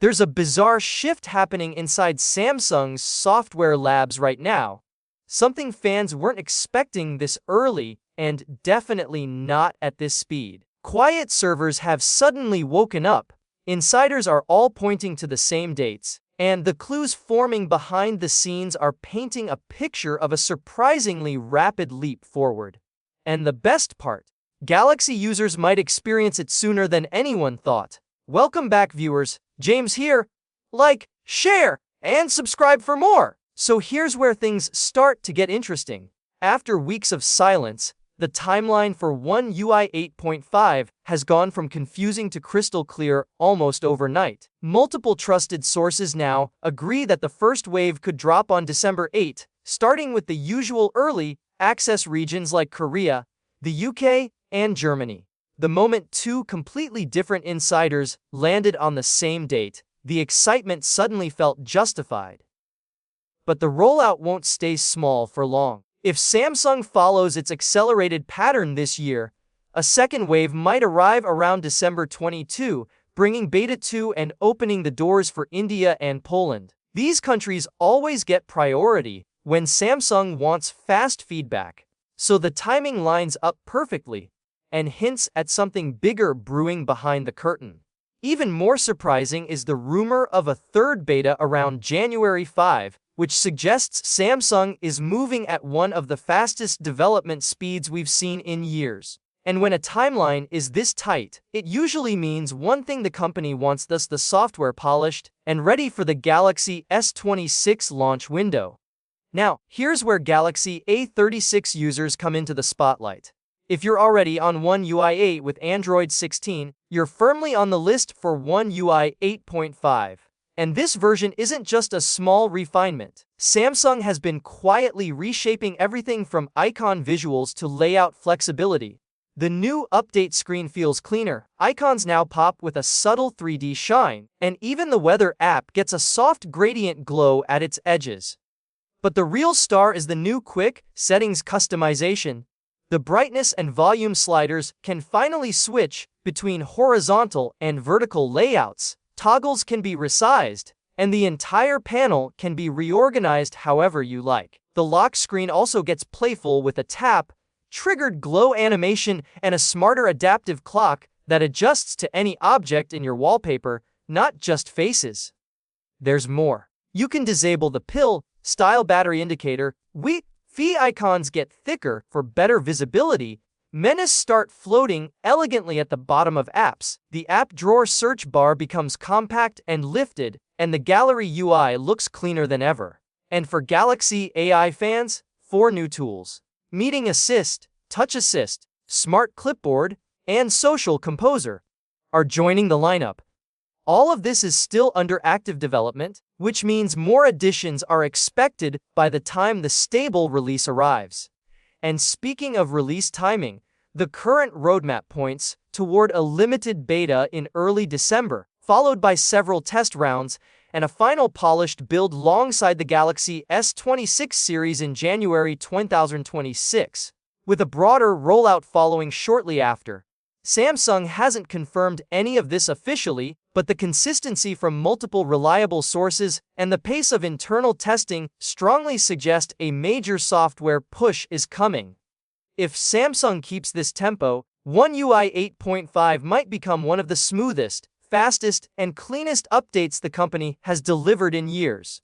There's a bizarre shift happening inside Samsung's software labs right now. Something fans weren't expecting this early, and definitely not at this speed. Quiet servers have suddenly woken up. Insiders are all pointing to the same dates, and the clues forming behind the scenes are painting a picture of a surprisingly rapid leap forward. And the best part, Galaxy users might experience it sooner than anyone thought. Welcome back, viewers. James here. Like, share, and subscribe for more. So here's where things start to get interesting. After weeks of silence, the timeline for One UI 8.5 has gone from confusing to crystal clear almost overnight. Multiple trusted sources now agree that the first wave could drop on December 8, starting with the usual early access regions like Korea, the UK, and Germany. The moment two completely different insiders landed on the same date, the excitement suddenly felt justified. But the rollout won't stay small for long. If Samsung follows its accelerated pattern this year, a second wave might arrive around December 22, bringing Beta 2 and opening the doors for India and Poland. These countries always get priority when Samsung wants fast feedback, so the timing lines up perfectly and hints at something bigger brewing behind the curtain. Even more surprising is the rumor of a third beta around January 5, which suggests Samsung is moving at one of the fastest development speeds we've seen in years. And when a timeline is this tight, it usually means one thing: the company wants thus the software polished and ready for the Galaxy S26 launch window. Now, here's where Galaxy A36 users come into the spotlight. If you're already on One UI 8 with Android 16, you're firmly on the list for One UI 8.5. And this version isn't just a small refinement. Samsung has been quietly reshaping everything from icon visuals to layout flexibility. The new update screen feels cleaner, icons now pop with a subtle 3D shine, and even the weather app gets a soft gradient glow at its edges. But the real star is the new quick settings customization. The brightness and volume sliders can finally switch between horizontal and vertical layouts. Toggles can be resized, and the entire panel can be reorganized however you like. The lock screen also gets playful with a tap, triggered glow animation, and a smarter adaptive clock that adjusts to any object in your wallpaper, not just faces. There's more. You can disable the pill style battery indicator. Wi-Fi icons get thicker for better visibility. Menus start floating elegantly at the bottom of apps. The app drawer search bar becomes compact and lifted, and the gallery UI looks cleaner than ever. And for Galaxy AI fans, 4 new tools: Meeting Assist, Touch Assist, Smart Clipboard, and Social Composer are joining the lineup. All of this is still under active development, which means more additions are expected by the time the stable release arrives. And speaking of release timing, the current roadmap points toward a limited beta in early December, followed by several test rounds and a final polished build alongside the Galaxy S26 series in January 2026, with a broader rollout following shortly after. Samsung hasn't confirmed any of this officially, but the consistency from multiple reliable sources and the pace of internal testing strongly suggest a major software push is coming. If Samsung keeps this tempo, One UI 8.5 might become one of the smoothest, fastest, and cleanest updates the company has delivered in years.